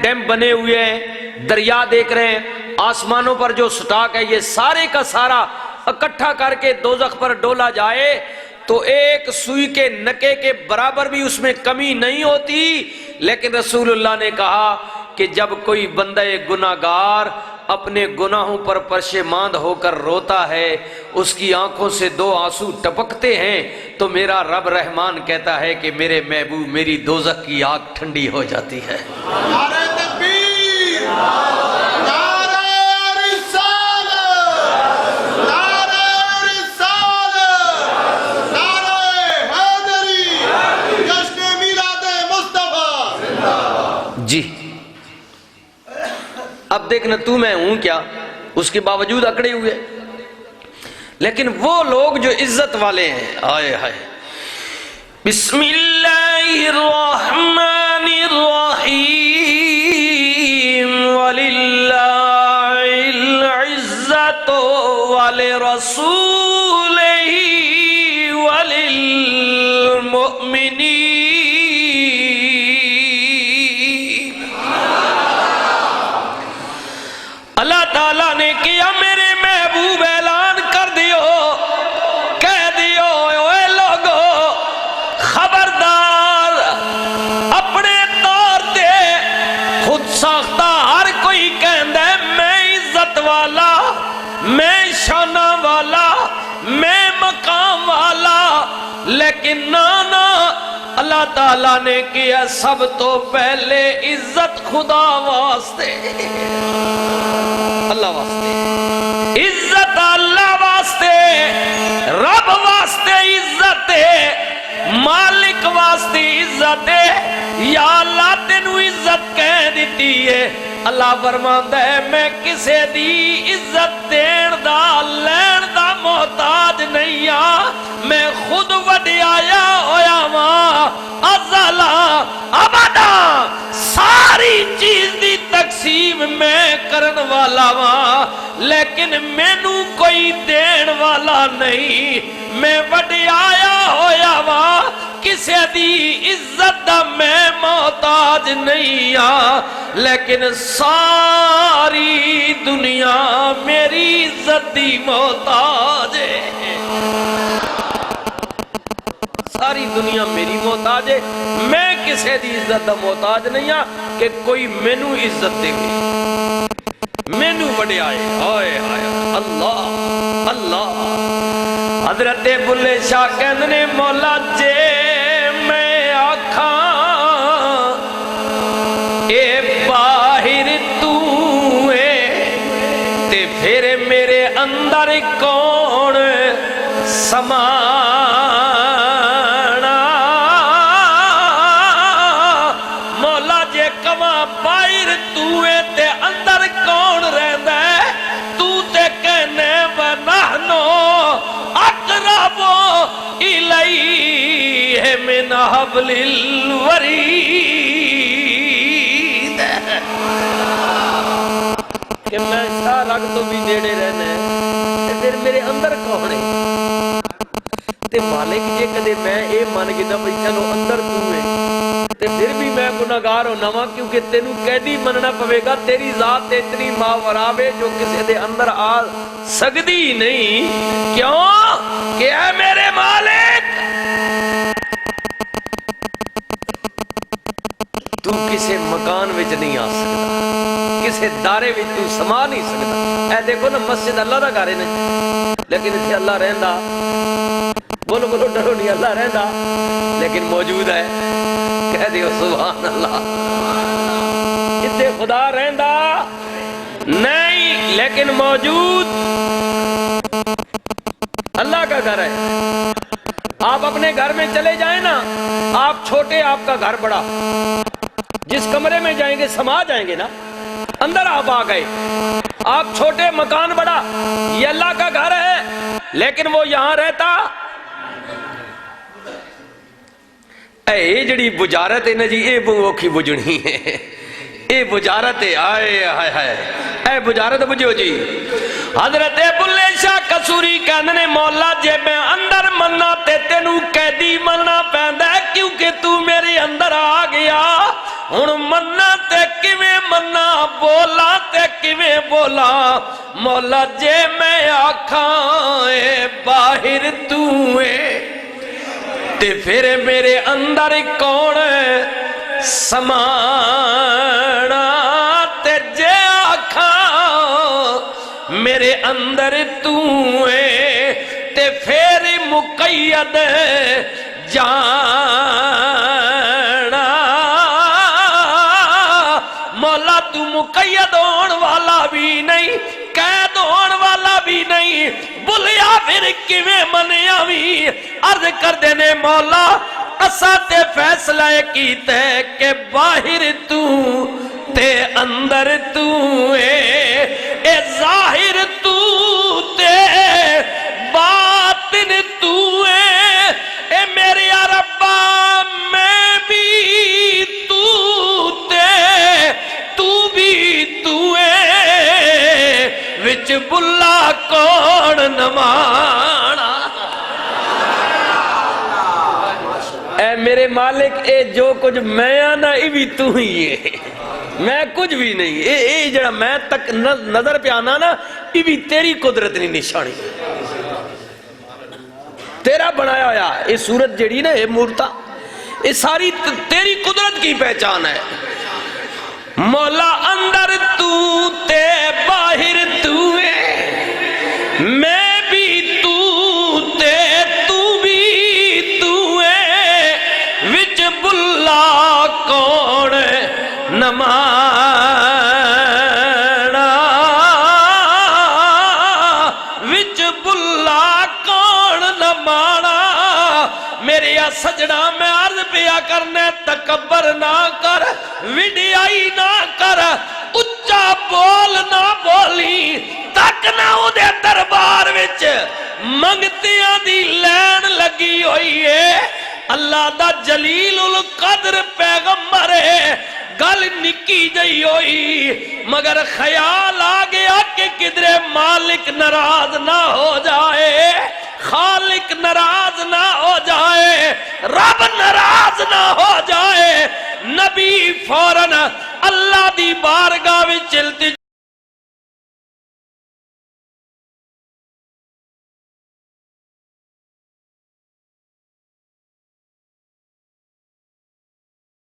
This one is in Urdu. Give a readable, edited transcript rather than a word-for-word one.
ڈیم بنے ہوئے ہیں، دریا دیکھ رہے ہیں، آسمانوں پر جو سٹاک ہے یہ سارے کا سارا اکٹھا کر کے دوزخ پر ڈولا جائے تو ایک سوئی کے نکے کے برابر بھی اس میں کمی نہیں ہوتی۔ لیکن رسول اللہ نے کہا کہ جب کوئی بندہ گناہگار اپنے گناہوں پر پشیمان ہو کر روتا ہے، اس کی آنکھوں سے 2 آنسو ٹپکتے ہیں تو میرا رب رحمان کہتا ہے کہ میرے محبوب میری دوزخ کی آگ ٹھنڈی ہو جاتی ہے۔ نعرہ تکبیر، نعرہ رسالت، نعرہ رسالت، نعرہ حیدری، جشن میلاد مصطفیٰ۔ جی اب دیکھنا تو میں ہوں کیا، اس کے باوجود اکڑے ہوئے، لیکن وہ لوگ جو عزت والے ہیں، آئے ہائے، بسم اللہ الرحمن الرحیم، وَلِلَّهِ الْعِزَّةُ وَلِرَسُولِهِ وَلِلْمُؤْمِنِينَ۔ اللہ تعالیٰ نے کیا میرے محبوب اعلان کر دیو، کہہ دیو اے لوگو خبردار، اپنے طور تے خود ساختہ ہر کوئی کہندا ہے میں عزت والا، میں شانہ والا، میں مقام والا، لیکن نانا اللہ تعالیٰ نے کیا سب تو پہلے عزت خدا واسطے، اللہ واسطے عزت، اللہ واسطے، رب واسطے عزت ہے، مالک واسطے عزت ہے، یا اللہ تینو عزت کہہ دیتی ہے۔ اللہ فرماندا ہے میں کسے دی عزت دین دا لین دا محتاج نہیں ہاں، میں خود وڈیایا ہویا ماں، ازلا ابدا ساری چیز دی تقسیم میں کرن والا ماں، لیکن مینو کوئی دین والا نہیں، میں وڈیایا ہویا ماں، کسے دی عزت دا میں محتاج نہیں ہاں، لیکن ساری دنیا میری عزت دی محتاج ہے، ساری دنیا میری محتاج ہے، میں کسے دی عزت دا محتاج نہیں ہاں کہ کوئی مینو عزت دے گی، مینو بڑے آئے، آئے آئے اللہ اللہ۔ حضرت بلے شاہ کہندے مولا جے میں آکھاں اے باہر تو ہے تے پھر میرے اندر کون سمانا، مولا جے کواں باہر تو ہے تے اندر کون رہندا ہے، تو تے کہنے ونحنو اقرب الیہ من حبل الورید، کہ میں شاہ رگ تو بھی نیڑے رہنا ہے تے پھر میرے اندر کون ہے، تے مالک جے کدے میں اے من گیا بھئی چلو اندر تو ہے تے پھر بھی میں گناہگار ہونا وا، کیونکہ تینوں قیدی مننا پوے گا، تیری ذات اتنی ماوراوے جو کسی دے اندر آ سکتی نہیں، کیوں کہ اے میرے مالک تو کسے مکان وچ نہیں آ سکتا، کسے دارے وچ تو سما نہیں سکتا۔ اے دیکھو نا مسجد اللہ دا گھر ہے نا، لیکن اتنے اللہ رہندا، بولو بولو ڈرو نہیں، اللہ رہندا لیکن موجود ہے، کہہ دیو سبحان اللہ۔ اتنے خدا رہندا نہیں لیکن موجود، اللہ کا گھر ہے۔ آپ اپنے گھر میں چلے جائیں نا، آپ چھوٹے آپ کا گھر بڑا، جس کمرے میں جائیں گے سما جائیں گے نا، اندر آپ آ گئے، آپ چھوٹے مکان بڑا، یہ اللہ کا گھر ہے لیکن وہ یہاں رہتا۔ اے جڑی بجارت ہے نا جی، اے بوکھی بجنی ہے، اے بجارت ہے، آئے ہائے ہائے، اے بجارت بجو جی۔ حضرت بلے شاہ قصوری کہنے مولا جے میں اندر مننا تے تینوں قیدی مننا پیندا ہے، کیونکہ تو میرے اندر آ گیا، ہن مننا تے کیویں بولا تے کیویں بولا مولا جے میں آکھاں اے باہر تو اے تے پھر میرے اندر کون سمانا تے جے آکھاں میرے اندر تو اے تے پھر مقید جانا مولا تو مقید ہون والا بھی نہیں قید ہون والا بھی نہیں بلیا پھر کیویں منیا بھی عرض کر دینے مولا اسا تے فیصلہ کیتا ہے کہ باہر تو تے اندر تو اے ظاہر تو تے باطن تو اے میرے ربا میں بھی تو تے تو بھی تو وچ بلا کون نمانا اے میرے مالک اے جو کچھ میں آنا یہ بھی تو ہی ہے میں کچھ بھی نہیں اے جڑا میں تک نظر پہ آنا نا یہ بھی تیری قدرت نہیں نشانی تیرا بنایا ہویا یہ صورت جڑی نا یہ مورتا یہ ساری تیری قدرت کی پہچان ہے مولا اندر تو تے باہر تو ہے میں بھی تو تے تو بھی تو ہے وچ بلا کون نمانا وچ بلا کون نمانا میرے سجنا میں عرض پیا کرنے تکبر نہ کر وڈیائی نہ کر اچھا بول نہ بولی تک نہ دے دربار وچ منگتیاں دی لین لگی ہوئی ہے اللہ دا جلیل القدر پیغمبر ہے گل نکی جئی ہوئی مگر خیال آ گیا کہ کدھرے مالک ناراض نہ ہو جائے خالق ناراض نہ ہو جائے رب ناراض نہ ہو جائے نبی فوراً اللہ دی بارگاہ وچ